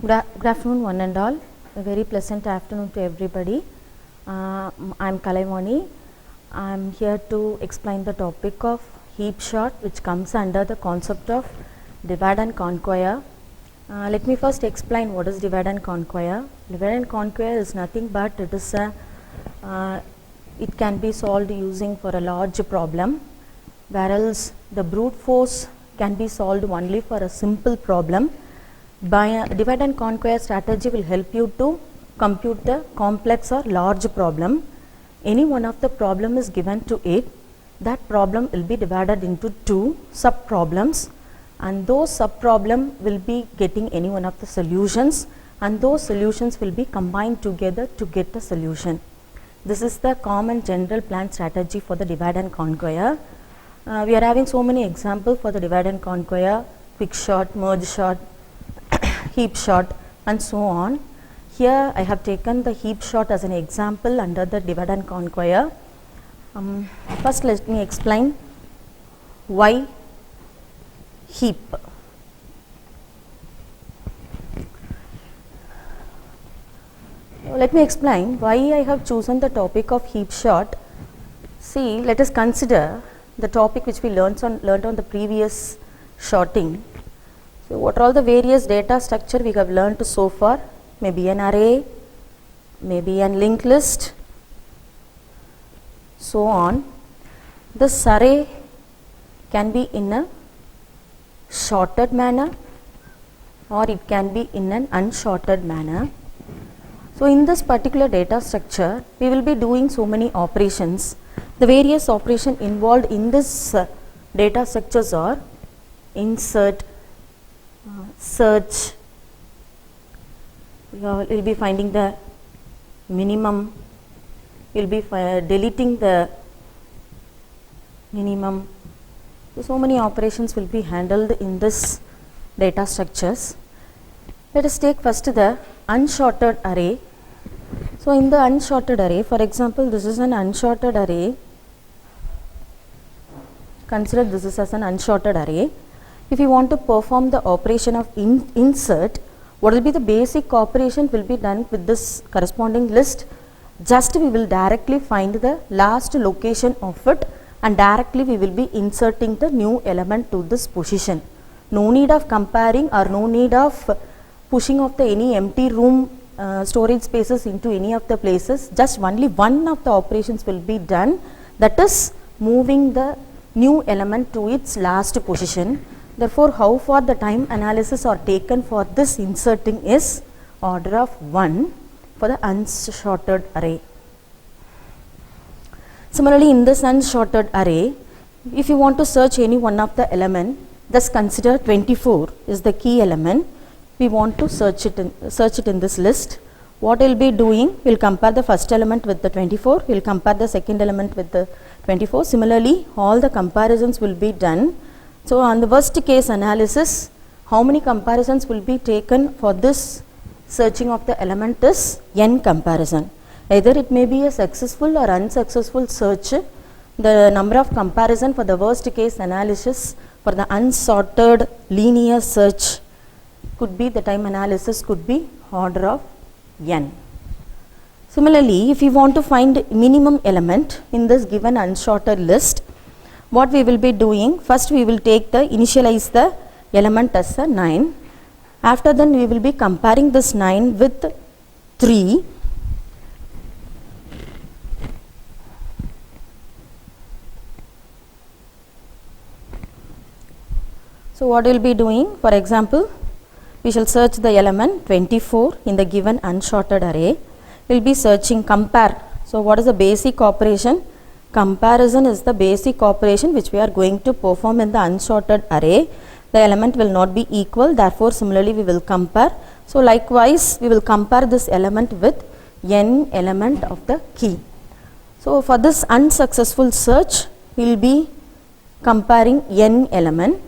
Good afternoon, one and all. A very pleasant afternoon to everybody. I'm Kalaivani. I'm here to explain the topic of heap shot, which comes under the concept of divide and conquer. Let me first explain what is divide and conquer. Divide and conquer is nothing but it can be solved using for a large problem, whereas the brute force can be solved only for a simple problem. By a divide and conquer strategy will help you to compute the complex or large problem. Any one of the problem is given to it. That problem will be divided into two sub problems, and those sub problem will be getting any one of the solutions, and those solutions will be combined together to get the solution. This is the common general plan strategy for the divide and conquer. We are having so many examples for the divide and conquer: quick shot, merge shot, heap shot, and so on. Here I have taken the heap shot as an example under the divide and conquer. First let me explain why heap. Let me explain why I have chosen the topic of heap shot. See, let us consider the topic which we learned on the previous shorting. So, what are all the various data structure we have learned so far? Maybe an array, maybe an linked list, so on. This array can be in a shorted manner or it can be in an unshorted manner. So, in this particular data structure, we will be doing so many operations. The various operations involved in this data structures are insert, search, we will be finding the minimum, we will be deleting the minimum. So many operations will be handled in this data structures. Let us take first the unshorted array. So in the unshorted array, for example, this is an unshorted array. Consider this is as an unshorted array. If you want to perform the operation of insert, what will be the basic operation will be done with this corresponding list? Just we will directly find the last location of it, and directly we will be inserting the new element to this position. No need of comparing or no need of pushing of the any empty room storage spaces into any of the places. Just only one of the operations will be done, that is moving the new element to its last position. Therefore, how far the time analysis are taken for this inserting is order of 1 for the unshorted array. Similarly, in this unshorted array, if you want to search any one of the element, just consider 24 is the key element. We want to search it in this list. What we will be doing, we will compare the first element with the 24, we will compare the second element with the 24. Similarly, all the comparisons will be done. So, on the worst case analysis, how many comparisons will be taken for this searching of the element is n comparison. Either it may be a successful or unsuccessful search. The number of comparison for the worst case analysis for the unsorted linear search could be, the time analysis could be order of n. Similarly, if you want to find minimum element in this given unsorted list, what we will be doing, first we will take the initialize the element as a 9. After then we will be comparing this 9 with 3. So what we will be doing, for example, we shall search the element 24 in the given unshorted array. We will be searching compare. So what is the basic operation? Comparison is the basic operation which we are going to perform in the unsorted array. The element will not be equal, therefore similarly we will compare. So likewise we will compare this element with n element of the key. So for this unsuccessful search, we will be comparing n element.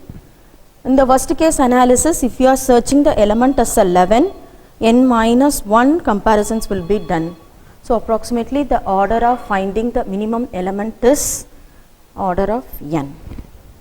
In the worst case analysis, if you are searching the element as 11, n minus 1 comparisons will be done. So approximately the order of finding the minimum element is order of n.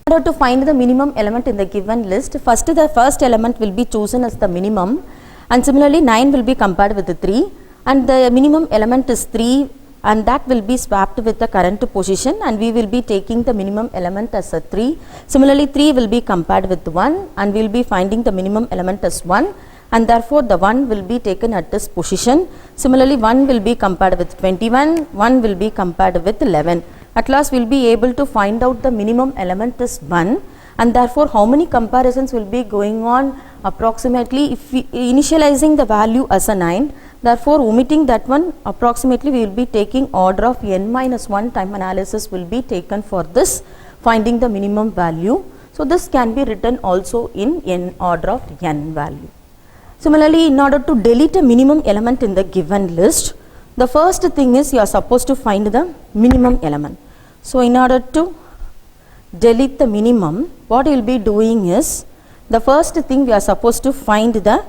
In order to find the minimum element in the given list, first the first element will be chosen as the minimum, and similarly 9 will be compared with the 3, and the minimum element is 3, and that will be swapped with the current position, and we will be taking the minimum element as a 3. Similarly 3 will be compared with 1, and we will be finding the minimum element as 1, and therefore the 1 will be taken at this position. Similarly 1 will be compared with 21, 1 will be compared with 11. At last we will be able to find out the minimum element is 1, and therefore how many comparisons will be going on approximately, if we initializing the value as a 9, therefore omitting that one, approximately we will be taking order of n minus 1 time analysis will be taken for this finding the minimum value. So this can be written also in n order of n value. Similarly, in order to delete a minimum element in the given list, the first thing is you are supposed to find the minimum element. So in order to delete the minimum, what you will be doing is, the first thing we are supposed to find the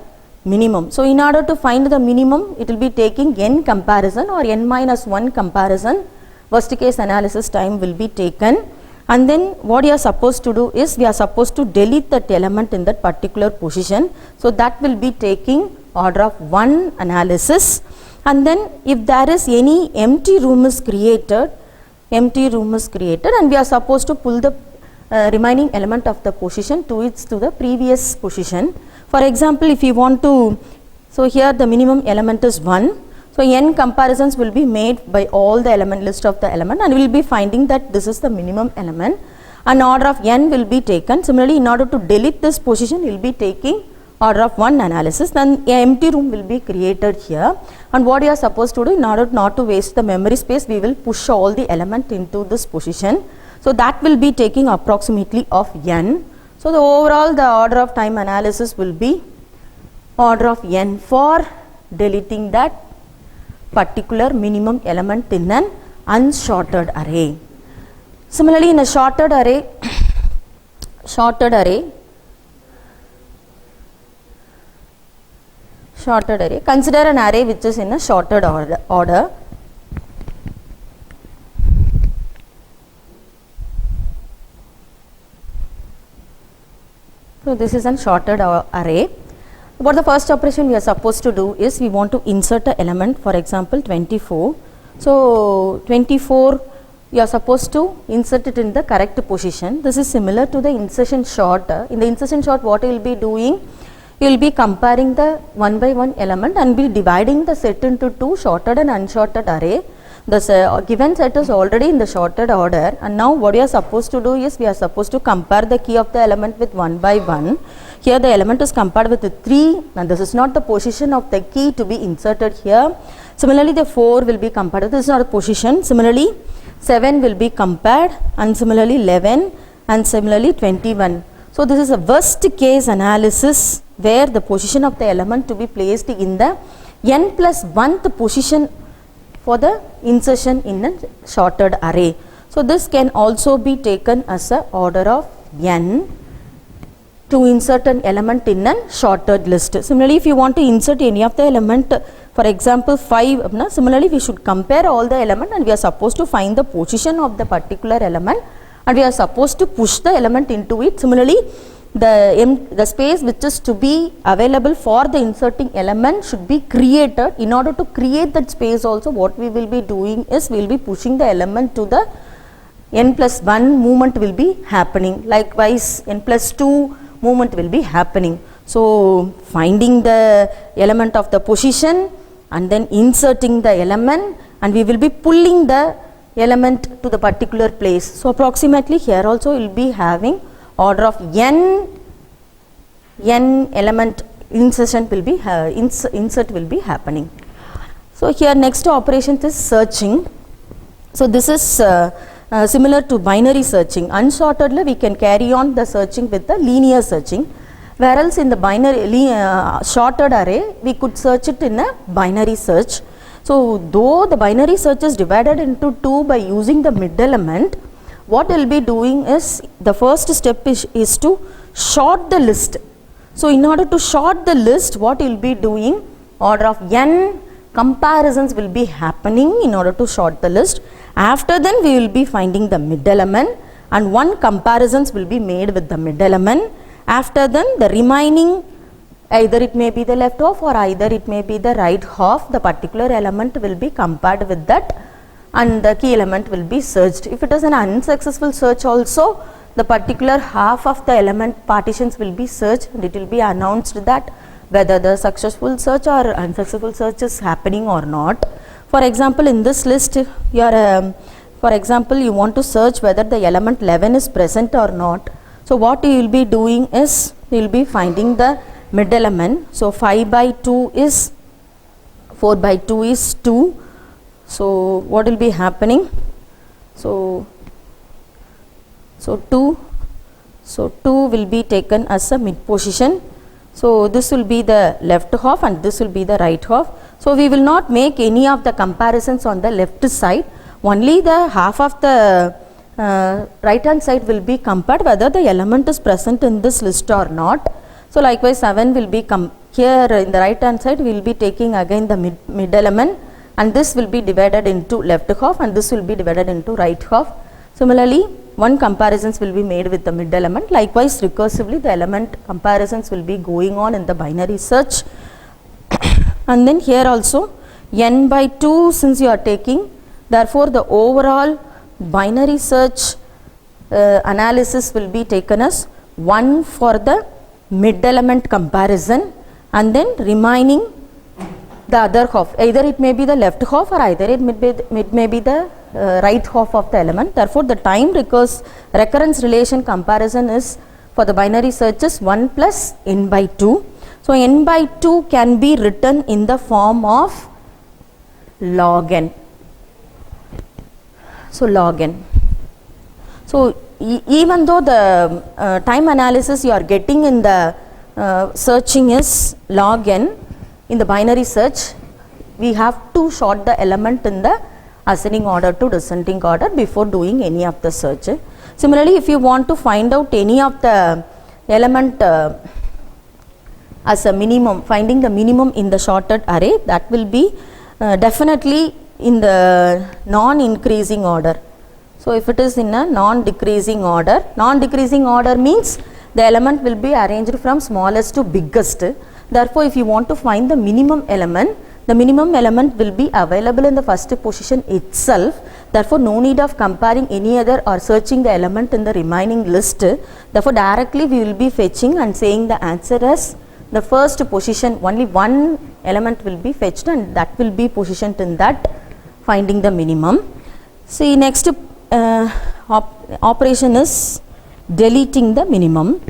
minimum. So in order to find the minimum, it will be taking n comparison or n minus 1 comparison, worst case analysis time will be taken, and then what you are supposed to do is, we are supposed to delete that element in that particular position. So that will be taking order of 1 analysis, and then if there is any empty room is created, and we are supposed to pull the remaining element of the position to the previous position. For example, if you want to, so here the minimum element is 1, so n comparisons will be made by all the element list of the element, and we will be finding that this is the minimum element, and order of n will be taken. Similarly, in order to delete this position, we will be taking order of 1 analysis, then a empty room will be created here, and what you are supposed to do, in order not to waste the memory space, we will push all the element into this position. So that will be taking approximately of n. So the overall the order of time analysis will be order of n for deleting that particular minimum element in an unsorted array. Similarly, in a sorted array, consider an array which is in a sorted order. So this is a sorted array. What the first operation we are supposed to do is, we want to insert an element, for example 24. So 24 you are supposed to insert it in the correct position. This is similar to the insertion sort. In the insertion sort, what you will be doing, you will be comparing the 1 by 1 element and be dividing the set into 2 sorted and unsorted array. The given set is already in the sorted order, and now what you are supposed to do is, we are supposed to compare the key of the element with 1 by 1. Here the element is compared with the 3, and this is not the position of the key to be inserted here. Similarly, the 4 will be compared, this is not a position. Similarly, 7 will be compared, and similarly 11, and similarly 21. So this is a worst case analysis where the position of the element to be placed in the n plus 1th position for the insertion in a sorted array. So this can also be taken as a order of n to insert an element in a sorted list. Similarly, if you want to insert any of the element, for example 5, similarly we should compare all the element, and we are supposed to find the position of the particular element, and we are supposed to push the element into it. Similarly, the space which is to be available for the inserting element should be created. In order to create that space also, what we will be doing is, we will be pushing the element to the n plus 1 movement will be happening. Likewise, n plus 2 movement will be happening. So finding the element of the position and then inserting the element, and we will be pulling the element to the particular place. So approximately here also we will be having order of n element insertion will be insert will be happening. So here next operation is searching. So this is similar to binary searching. Unsorted we can carry on the searching with the linear searching, whereas in the binary sorted array we could search it in a binary search. So though the binary search is divided into 2 by using the mid element, what we will be doing is, the first step is to sort the list. So in order to sort the list, what we will be doing, order of n comparisons will be happening in order to sort the list. After then we will be finding the mid element, and 1 comparisons will be made with the mid element. After then the remaining Either it may be the left half or either it may be the right half. The particular element will be compared with that and the key element will be searched. If it is an unsuccessful search also, the particular half of the element partitions will be searched and it will be announced that whether the successful search or unsuccessful search is happening or not. For example, in this list, for example, you want to search whether the element 11 is present or not. So what you will be doing is, you will be finding the mid element. So 5 by 2 is 4 by 2 is 2. So what will be happening? So 2 will be taken as a mid position. So this will be the left half and this will be the right half. So we will not make any of the comparisons on the left side. Only the half of the right hand side will be compared whether the element is present in this list or not. So likewise 7 will be here in the right hand side, we will be taking again the mid element and this will be divided into left half and this will be divided into right half. Similarly, one comparisons will be made with the mid element. Likewise, recursively the element comparisons will be going on in the binary search. And then here also n by 2 since you are taking, therefore the overall binary search analysis will be taken as 1 for the mid element comparison and then remaining the other half. Either it may be the left half or either it may be the right half of the element. Therefore, the time recurrence relation comparison is for the binary search is 1 plus n by 2. So n by 2 can be written in the form of log n. So log n. So even though the time analysis you are getting in the searching is log n, in the binary search we have to sort the element in the ascending order to descending order before doing any of the search. Similarly, if you want to find out any of the element as a minimum, finding the minimum in the sorted array, that will be definitely in the non-increasing order. So if it is in a non-decreasing order means the element will be arranged from smallest to biggest. Therefore, if you want to find the minimum element will be available in the first position itself. Therefore, no need of comparing any other or searching the element in the remaining list. Therefore, directly we will be fetching and saying the answer as the first position, only one element will be fetched and that will be positioned in that, finding the minimum. See, next operation is deleting the minimum.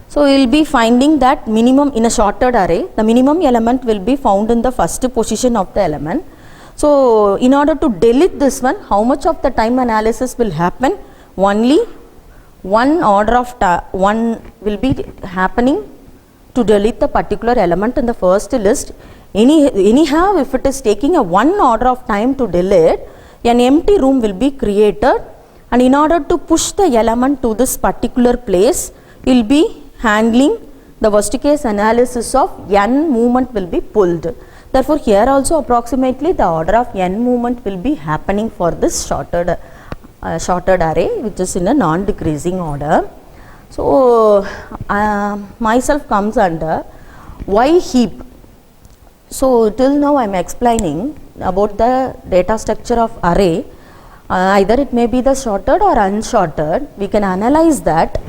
So we will be finding that minimum in a sorted array, the minimum element will be found in the first position of the element. So in order to delete this one, how much of the time analysis will happen? Only one order of one will be happening to delete the particular element in the first list. Anyhow, if it is taking a one order of time to delete, an empty room will be created and in order to push the element to this particular place, we will be handling the worst case analysis of n movement will be pulled. Therefore, here also approximately the order of n movement will be happening for this sorted array which is in a non-decreasing order. So, myself comes under why heap. So, till now I am explaining about the data structure of array. Either it may be the sorted or unsorted. We can analyze that.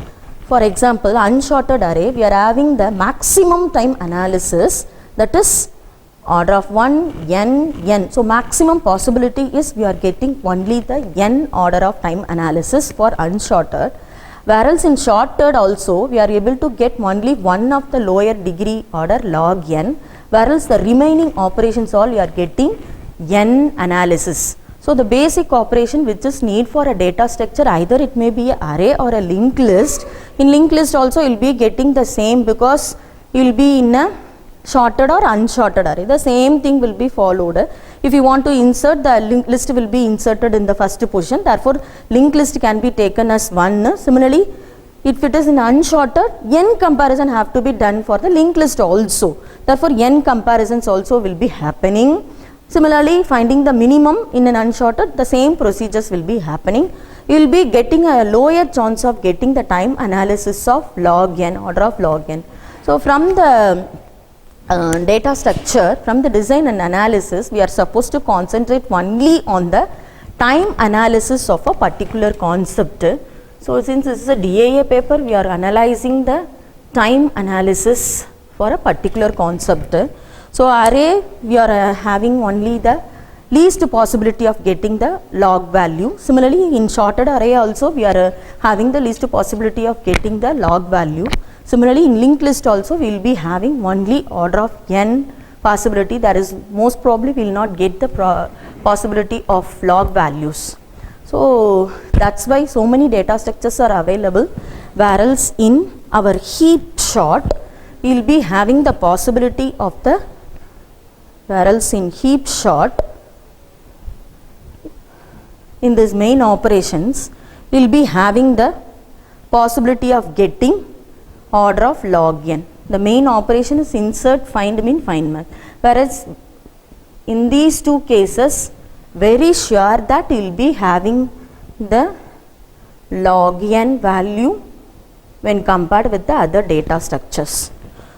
For example, unsorted array, we are having the maximum time analysis, that is order of 1, n. So maximum possibility is we are getting only the n order of time analysis for unsorted. Whereas in sorted also, we are able to get only one of the lower degree order log n. Whereas the remaining operations all we are getting n analysis. So the basic operation which is need for a data structure, either it may be an array or a linked list. In linked list also you will be getting the same because you will be in a sorted or unsorted array. The same thing will be followed. If you want to insert, the linked list will be inserted in the first position. Therefore, linked list can be taken as 1. Similarly, if it is in unsorted, n comparison have to be done for the linked list also. Therefore, n comparisons also will be happening. Similarly, finding the minimum in an unsorted, the same procedures will be happening. You will be getting a lower chance of getting the time analysis of log n, order of log n. So So from the data structure, from the design and analysis, we are supposed to concentrate only on the time analysis of a particular concept. So since this is a DAA paper, we are analyzing the time analysis for a particular concept. So array, we are having only the least possibility of getting the log value. Similarly, in sorted array also we are having the least possibility of getting the log value. Similarly, in linked list also we will be having only order of n possibility, that is most probably we will not get the possibility of log values. So that's why so many data structures are available, whereas in our heap sort we will be having the possibility of the, whereas in heap sort in this main operations we will be having the possibility of getting order of log n. The main operation is insert, find min, find max, whereas in these two cases very sure that we will be having the log n value when compared with the other data structures.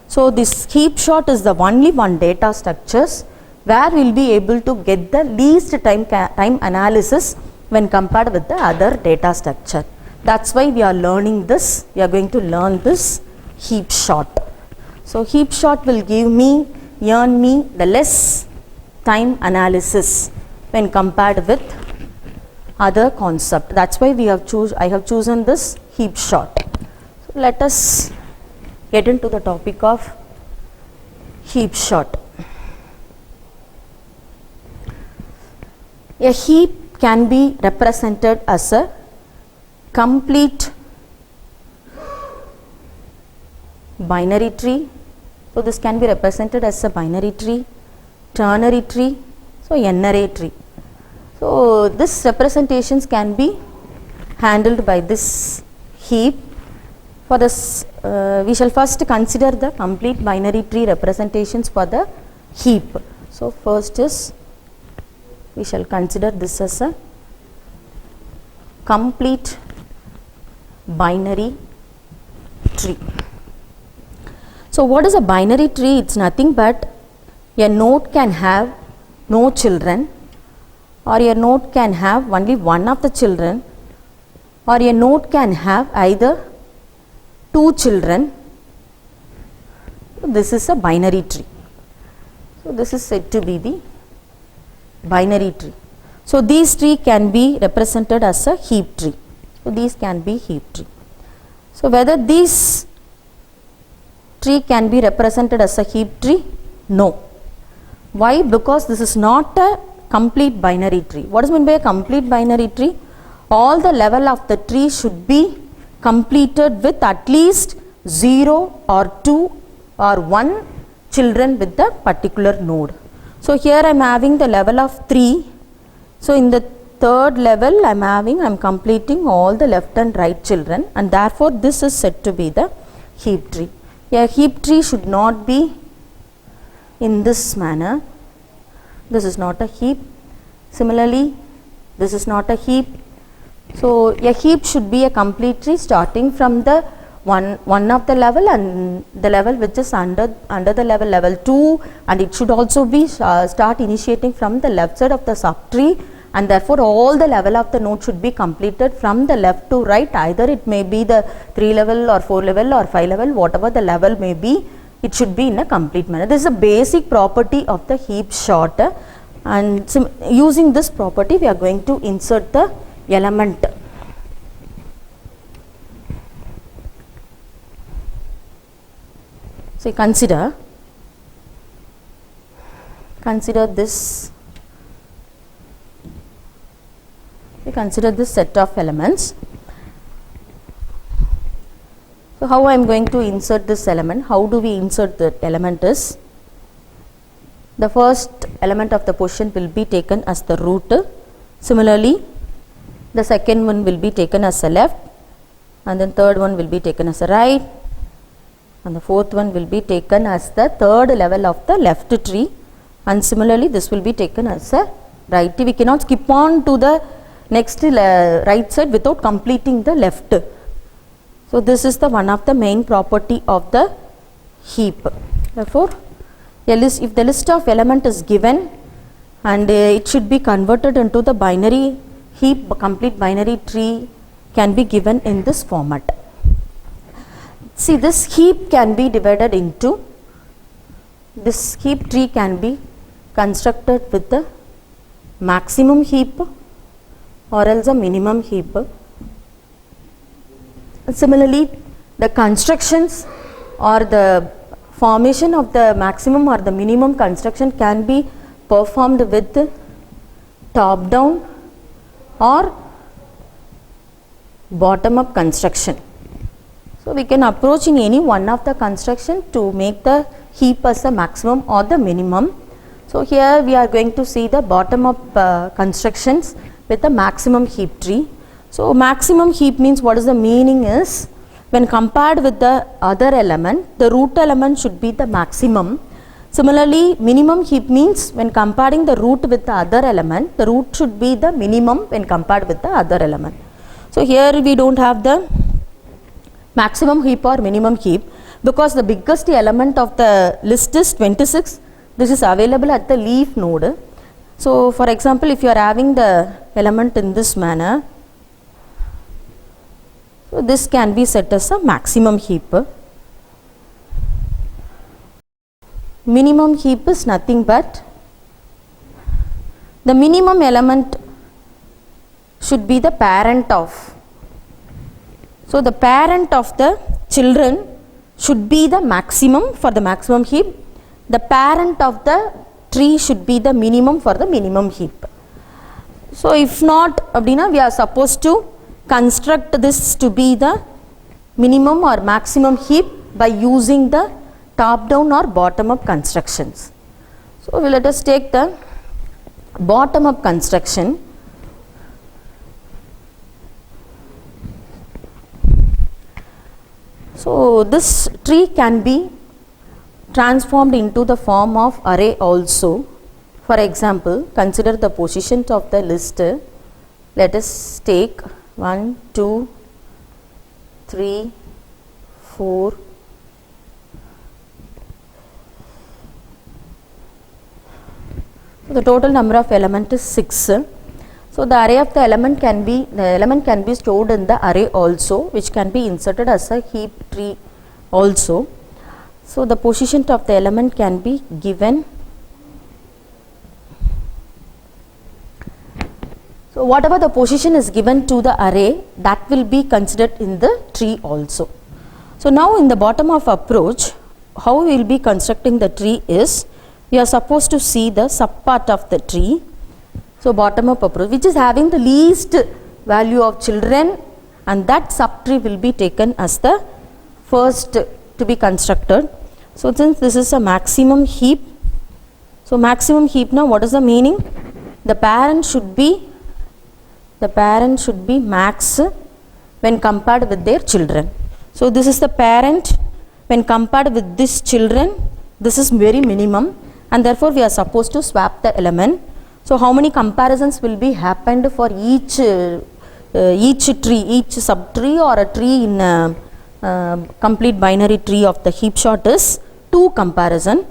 So this heap sort is the only one data structures where we will be able to get the least time analysis when compared with the other data structure. That's why we are learning this. We are going to learn this heap sort. So heap sort will give me, earn me the less time analysis when compared with other concept. That's why we have I have chosen this heap sort. So let us get into the topic of heap sort. A heap can be represented as a complete binary tree. So this can be represented as a binary tree, ternary tree, so n-array tree. So this representations can be handled by this heap. For this we shall first consider the complete binary tree representations for the heap. So first is we shall consider this as a complete binary tree. So what is a binary tree? It's nothing but a node can have no children, or a node can have only one of the children, or a node can have either two children. This is a binary tree. So this is said to be the binary tree. So these tree can be represented as a heap tree. So these can be heap tree. So whether these tree can be represented as a heap tree? No. Why? Because this is not a complete binary tree. What is meant by a complete binary tree? All the level of the tree should be completed with at least 0 or 2 or 1 children with the particular node. So here I am having the level of 3. So in the third level I am completing all the left and right children, and therefore this is said to be the heap tree. A heap tree should not be in this manner. This is not a heap. Similarly, this is not a heap. So a heap should be a complete tree starting from the one of the level and the level which is under the level 2, and it should also be start initiating from the left side of the subtree, and therefore all the level of the node should be completed from the left to right. Either it may be the 3 level or 4 level or 5 level, whatever the level may be, it should be in a complete manner. This is a basic property of the heap sort, and using this property we are going to insert the element. So consider this. We consider this set of elements. So how I am going to insert this element? How do we insert the element is, the first element of the position will be taken as the root. Similarly, the second one will be taken as a left, and then third one will be taken as a right, and the fourth one will be taken as the third level of the left tree, and similarly this will be taken as a right tree. We cannot skip on to the next right side without completing the left. So this is the one of the main property of the heap. Therefore, if the list of element is given and it should be converted into the binary heap, complete binary tree can be given in this format. See, this heap can be divided into, this heap tree can be constructed with the maximum heap or else a minimum heap. Similarly, the constructions or the formation of the maximum or the minimum construction can be performed with top down or bottom up construction. So, we can approach in any one of the construction to make the heap as the maximum or the minimum. So, here we are going to see the bottom up constructions with the maximum heap tree. So, maximum heap means, what is the meaning is, when compared with the other element, the root element should be the maximum. Similarly, minimum heap means when comparing the root with the other element, the root should be the minimum when compared with the other element. So, here we do not have the maximum heap or minimum heap because the biggest element of the list is 26. This is available at the leaf node. So, for example, if you are having the element in this manner, so this can be set as a maximum heap. Minimum heap is nothing but the minimum element should be the parent of. So, the parent of the children should be the maximum for the maximum heap. The parent of the tree should be the minimum for the minimum heap. So, if not, we are supposed to construct this to be the minimum or maximum heap by using the top down or bottom up constructions. So, let us take the bottom up construction. So, this tree can be transformed into the form of array also. For example, consider the positions of the list. Let us take 1, 2, 3, 4, 5. The total number of elements is 6. So, the array of the element can be stored in the array also, which can be inserted as a heap tree also. So, the position of the element can be given. So, whatever the position is given to the array, that will be considered in the tree also. So, now in the bottom up approach, how we will be constructing the tree is, we are supposed to see the subpart of the tree. So, bottom up approach, which is having the least value of children, and that subtree will be taken as the first to be constructed. So, since this is a maximum heap, so maximum heap, now what is the meaning? The parent should be max when compared with their children. So, this is the parent when compared with this children, this is very minimum, and therefore, we are supposed to swap the element. So, how many comparisons will be happened for each tree, each subtree or a tree in a complete binary tree of the heap sort is 2 comparison.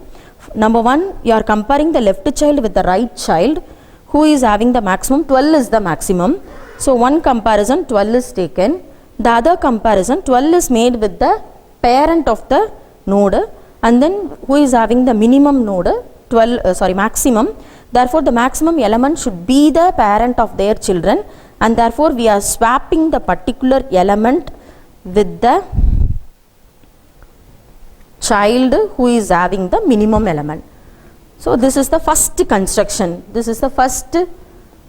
Number 1, you are comparing the left child with the right child who is having the maximum, 12 is the maximum. So, one comparison 12 is taken, the other comparison 12 is made with the parent of the node, and then who is having the minimum node maximum. Therefore, the maximum element should be the parent of their children, and therefore, we are swapping the particular element with the child who is having the minimum element. So, this is the first construction, this is the first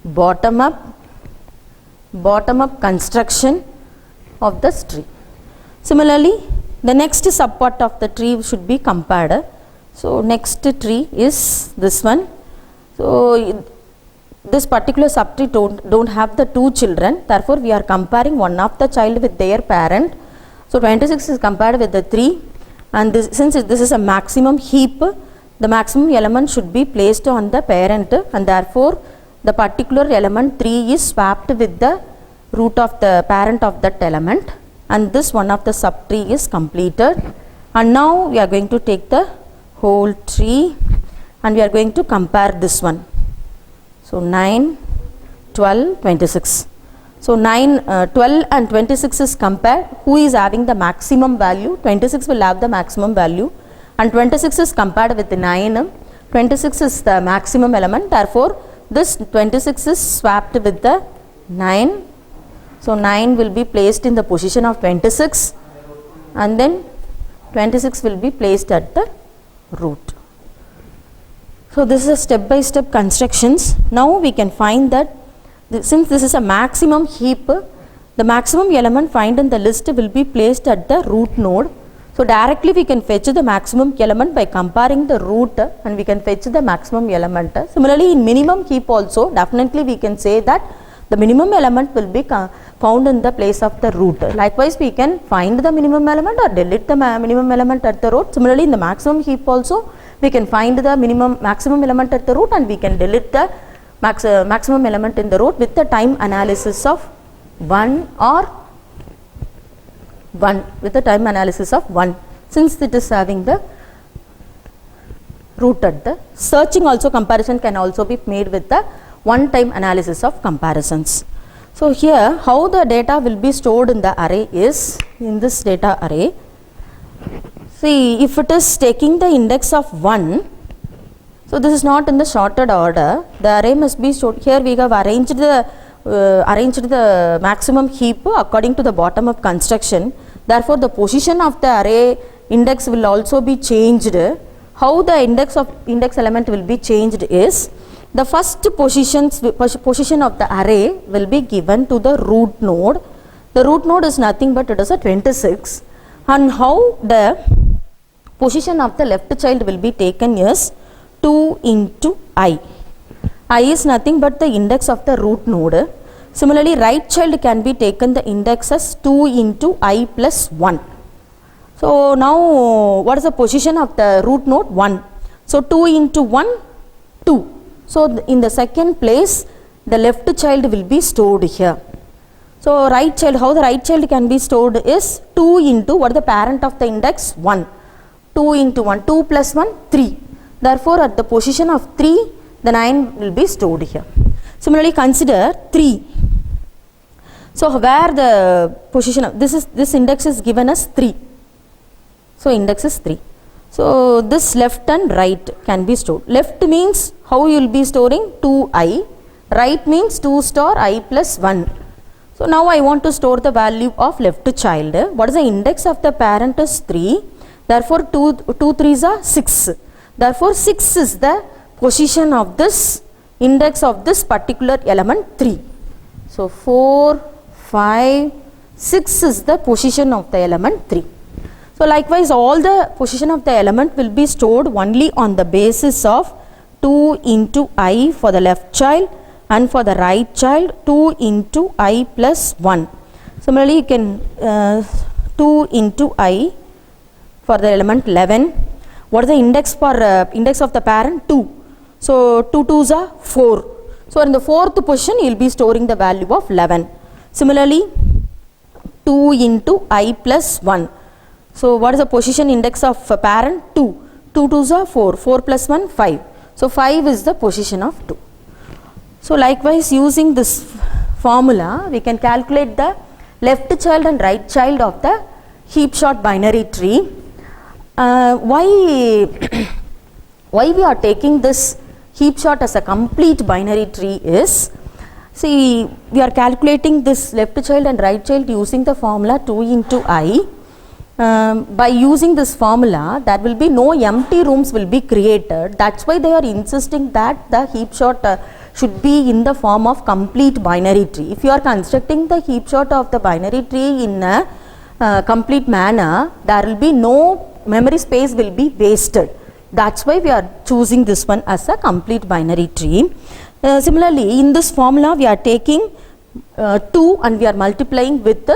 bottom up construction of this tree. Similarly, the next subpart of the tree should be compared. So, next tree is this one. So, this particular subtree don't have the 2 children, therefore, we are comparing one of the child with their parent. So, 26 is compared with the 3, and since this is a maximum heap, the maximum element should be placed on the parent, and therefore, the particular element 3 is swapped with the root of the parent of that element, and this one of the subtree is completed. And now we are going to take the whole tree and we are going to compare this one. So 9, 12, 26. So 12 and 26 is compared. Who is having the maximum value? 26 will have the maximum value and 26 is compared with 9. 26 is the maximum element. Therefore, this 26 is swapped with the 9. So 9 will be placed in the position of 26 and then 26 will be placed at the root. So this is a step-by-step constructions. Now we can find that since this is a maximum heap, the maximum element found in the list will be placed at the root node. So directly we can fetch the maximum element by comparing the root and we can fetch the maximum element. Similarly in minimum heap also definitely we can say that the minimum element will be found in the place of the root. Likewise we can find the minimum element or delete the minimum element at the root. Similarly in the maximum heap also we can find the maximum element at the root and we can delete the maximum element in the root with the time analysis of 1 or 1 with the time analysis of 1 since it is having the root at the searching also comparison can also be made with the one time analysis of comparisons. So here how the data will be stored in the array is in this data array. See if it is taking the index of 1, so this is not in the sorted order, the array must be stored. Here we have arranged the maximum heap according to the bottom up construction. Therefore the position of the array index will also be changed. How the index element will be changed is the first position of the array will be given to the root node. The root node is nothing but it is a 26 and how the position of the left child will be taken is 2 into I. I is nothing but the index of the root node. Similarly right child can be taken the index as 2 into I plus 1. So now what is the position of the root node? 1. So 2 into 1, 2. So in the second place the left child will be stored here. So right child, how the right child can be stored is 2 into what is the parent of the index? 1. 2 into 1, 2 plus 1, 3. Therefore at the position of 3 the 9 will be stored here. Similarly consider 3. So where the position of this index is given as 3. So index is 3. So this left and right can be stored. Left means how you will be storing 2I. Right means 2 star I plus 1. So now I want to store the value of left child. What is the index of the parent is 3. Therefore 2 3s are 6. Therefore 6 is the position of this index of this particular element 3. So 4, 5, 6 is the position of the element 3. So likewise all the position of the element will be stored only on the basis of 2 into I for the left child and for the right child 2 into I plus 1. Similarly you can 2 into I for the element 11. What is the index for index of the parent? 2. So 2 2s are 4. So in the fourth position you will be storing the value of 11. Similarly 2 into I plus 1. So what is the position index of parent? 2. 2 2s are 4. 4 plus 1 5. So 5 is the position of 2. So likewise using this formula we can calculate the left child and right child of the heap sort binary tree. Why we are taking this heap sort as a complete binary tree is, see we are calculating this left child and right child using the formula 2 into I. By using this formula there will be no empty rooms will be created. That's why they are insisting that the heap sort should be in the form of complete binary tree. If you are constructing the heap sort of the binary tree in a complete manner, there will be no memory space will be wasted. That's why we are choosing this one as a complete binary tree. Similarly in this formula we are taking 2 and we are multiplying with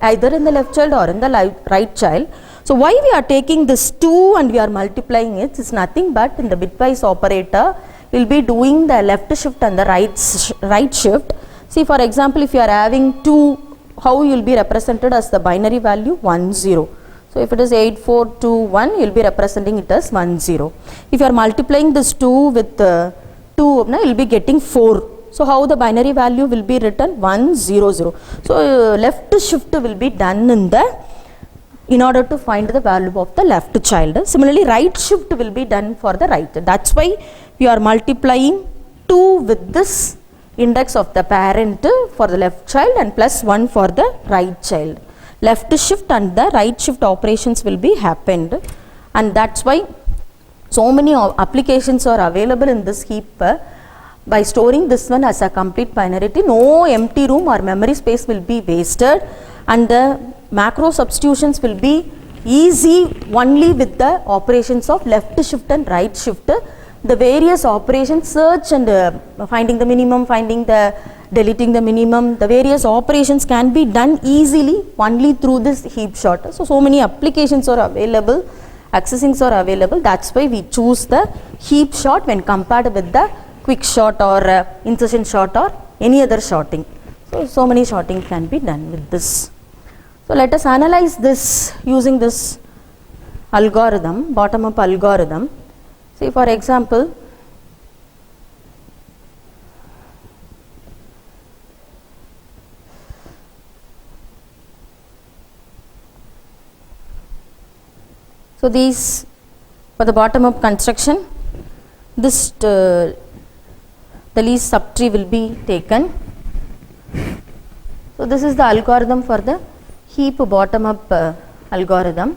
either in the left child or in the right child. So why we are taking this 2 and we are multiplying it is nothing but in the bitwise operator we will be doing the left shift and the right shift. See for example if you are having 2, how you will be represented as the binary value 1 0. So if it is 8, 4, 2, 1, you will be representing it as 1, 0. If you are multiplying this 2 with 2, you will be getting 4. So how the binary value will be written? 1, 0, 0. So left shift will be done in order to find the value of the left child. Similarly, right shift will be done for the right. That's why we are multiplying 2 with this index of the parent for the left child and plus 1 for the right child. Left shift and the right shift operations will be happened, and that's why so many applications are available in this heap. By storing this one as a complete binarity, no empty room or memory space will be wasted, and the macro substitutions will be easy only with the operations of left shift and right shift. The various operations, search and finding the minimum, deleting the minimum, the various operations can be done easily only through this heap sort. So many applications are available, accessings are available. That's why we choose the heap sort when compared with the quick sort or insertion sort or any other sorting. So many sorting can be done with this. So let us analyze this using this algorithm, bottom up algorithm. See, for example, so these for the bottom up construction, this the least subtree will be taken. So this is the algorithm for the heap bottom up algorithm.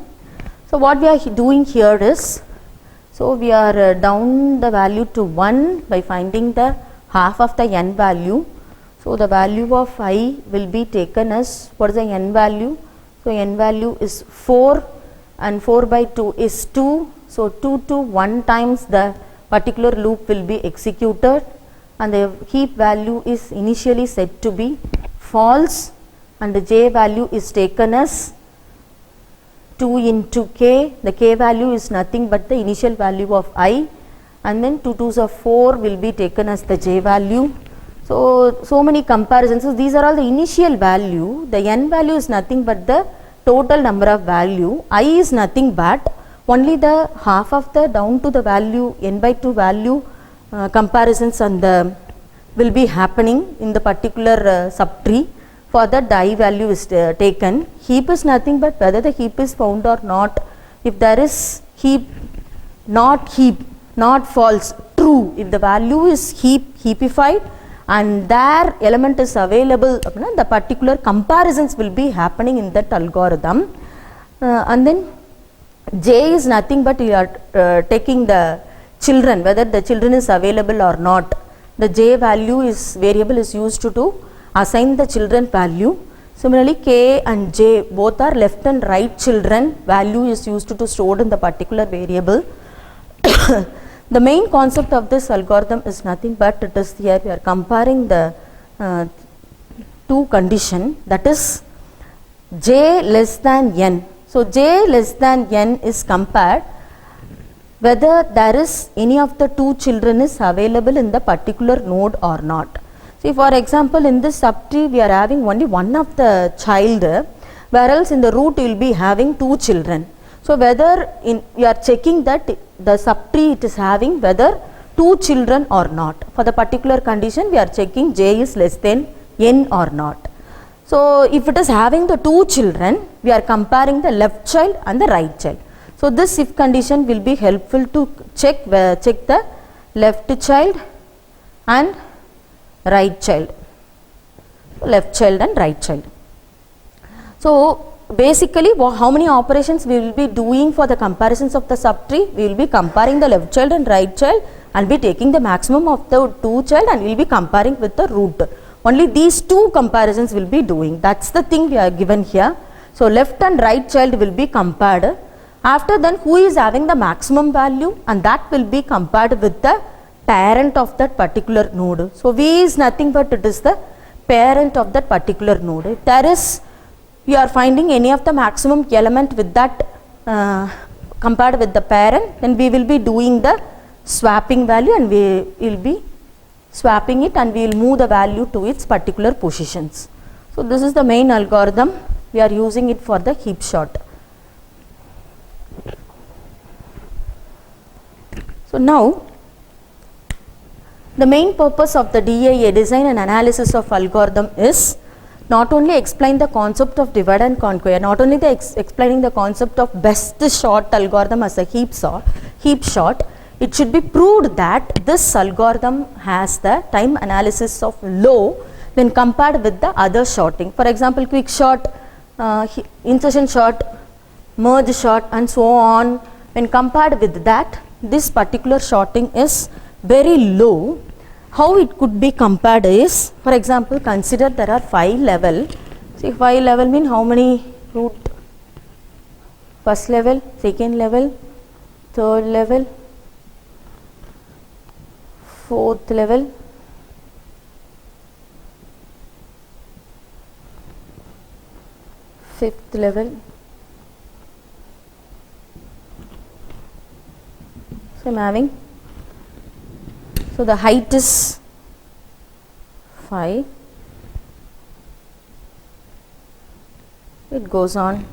So what we are doing here is, so we are down the value to 1 by finding the half of the n value. So the value of I will be taken as, what is the n value? So n value is 4 and 4 by 2 is 2. So 2 to 1 times the particular loop will be executed, and the heap value is initially set to be false, and the j value is taken as 2 into k. The k value is nothing but the initial value of I, and then 2 2s of 4 will be taken as the j value. So many comparisons. So these are all the initial value. The n value is nothing but the total number of value. I is nothing but only the half of the down to the value n by 2 value comparisons and will be happening in the particular subtree. For that the I value is taken. Heap is nothing but whether the heap is found or not. If there is heap, not false, true. If the value is heapified and their element is available, the particular comparisons will be happening in that algorithm. And then j is nothing but you are taking the children, whether the children is available or not. The j value is variable is used to assign the children value. Similarly, k and j both are left and right children. Value is used to stored in the particular variable. The main concept of this algorithm is nothing but it is here we are comparing the two condition, that is j less than n. So j less than n is compared whether there is any of the two children is available in the particular node or not. See, for example, in this subtree we are having only one of the child, whereas in the root you will be having two children. So whether we are checking that the subtree it is having whether two children or not. For the particular condition we are checking j is less than n or not. So if it is having the two children, we are comparing the left child and the right child. So this if condition will be helpful to check the left child and right child, left child and right child. So basically how many operations we will be doing for the comparisons of the subtree? We will be comparing the left child and right child and be taking the maximum of the two child and we will be comparing with the root. Only these two comparisons will be doing. That's the thing we are given here. So left and right child will be compared. After then who is having the maximum value, and that will be compared with the parent of that particular node. So V is nothing but it is the parent of that particular node. If there is, you are finding any of the maximum element with that compared with the parent, then we will be doing the swapping value and we will be swapping it and we will move the value to its particular positions. So this is the main algorithm. We are using it for the heap sort. So now, the main purpose of the DAA, design and analysis of algorithm, is not only explain the concept of divide and conquer, not only explaining the concept of best sort algorithm as a heap sort, it should be proved that this algorithm has the time analysis of low when compared with the other sorting. For example, quick sort, insertion sort, merge sort, and so on. When compared with that, this particular sorting is very low. How it could be compared is, for example, consider there are 5 level. See, 5 level mean how many root? First level, second level, third level, fourth level, fifth level. So I am having, so the height is 5, it goes on.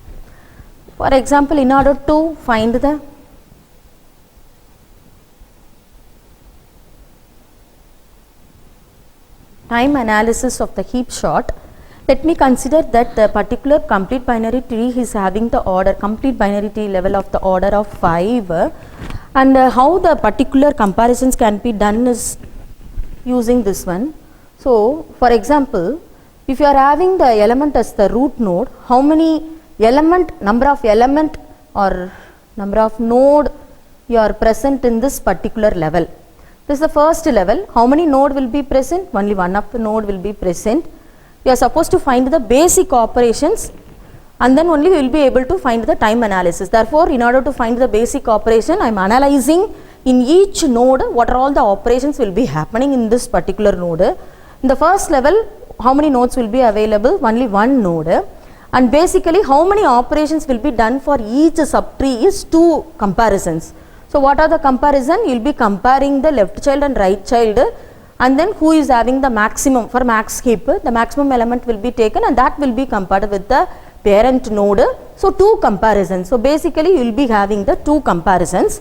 For example, in order to find the time analysis of the heap sort, let me consider that the particular complete binary tree is having the order, complete binary tree level of the order of 5, and how the particular comparisons can be done is using this one. So, for example, if you are having the element as the root node, how many number of element or number of node you are present in this particular level. This is the first level. How many node will be present? Only one of the node will be present. You are supposed to find the basic operations, and then only we will be able to find the time analysis. Therefore, in order to find the basic operation, I am analyzing in each node what are all the operations will be happening in this particular node. In the first level, how many nodes will be available? Only one node. And basically, how many operations will be done for each subtree is 2 comparisons. So, what are the comparison? You will be comparing the left child and right child, and then who is having the maximum. For max heap, the maximum element will be taken, and that will be compared with the parent node. So, 2 comparisons. So, basically you will be having the 2 comparisons.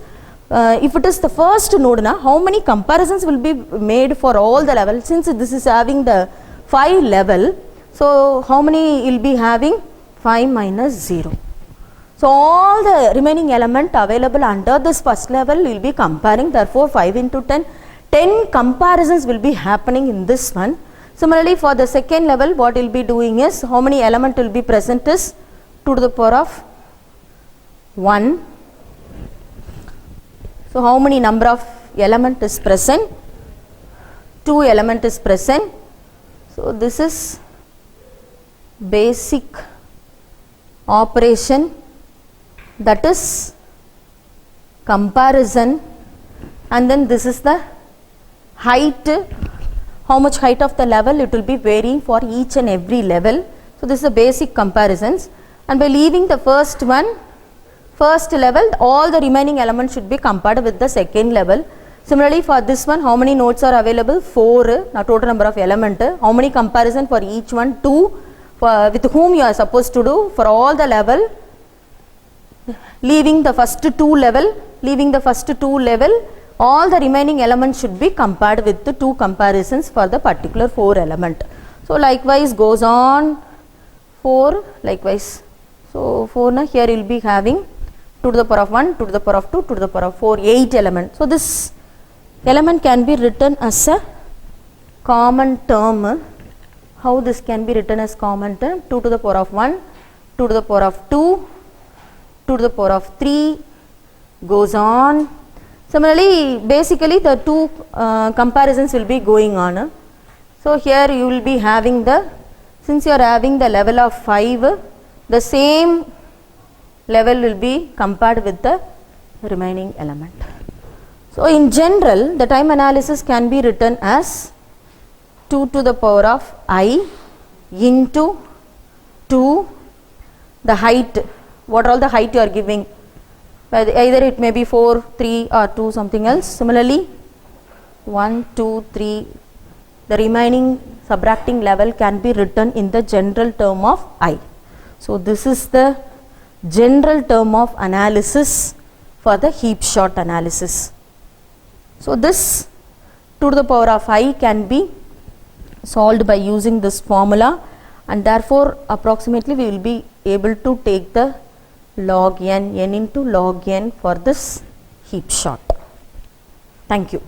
If it is the first node, now how many comparisons will be made for all the levels, since this is having the 5 level. So, how many will be having? 5 minus 0. So, all the remaining element available under this first level will be comparing. Therefore, 5 into 10, 10 comparisons will be happening in this one. Similarly, for the second level, what we will be doing is, how many element will be present is 2 to the power of 1. So, how many number of element is present? 2 element is present. So, this is basic operation, that is comparison, and then this is the height, how much height of the level, it will be varying for each and every level. So, this is the basic comparisons, and by leaving the first level, all the remaining elements should be compared with the second level. Similarly, for this one, how many nodes are available? 4, now total number of element. How many comparison for each one? 2. With whom you are supposed to do for all the level, leaving the first 2 level, all the remaining elements should be compared with the 2 comparisons for the particular 4 element. So, likewise goes on 4, likewise. So, 4 now here you will be having 2 to the power of 1, 2 to the power of 2, 2 to the power of 4, 8 element. So, this element can be written as a common term. How this can be written as common term? 2 to the power of 1, 2 to the power of 2, 2 to the power of 3, goes on. Similarly, basically the 2 comparisons will be going on. So, here you will be having since you are having the level of 5, the same level will be compared with the remaining element. So, in general, the time analysis can be written as 2 to the power of I into 2, the height, what all the height you are giving, either it may be 4, 3 or 2 something else. Similarly, 1, 2, 3, the remaining subtracting level can be written in the general term of I. So, this is the general term of analysis for the heap sort analysis. So this 2 to the power of I can be solved by using this formula, and therefore approximately we will be able to take the log n into log n for this heap shot. Thank you.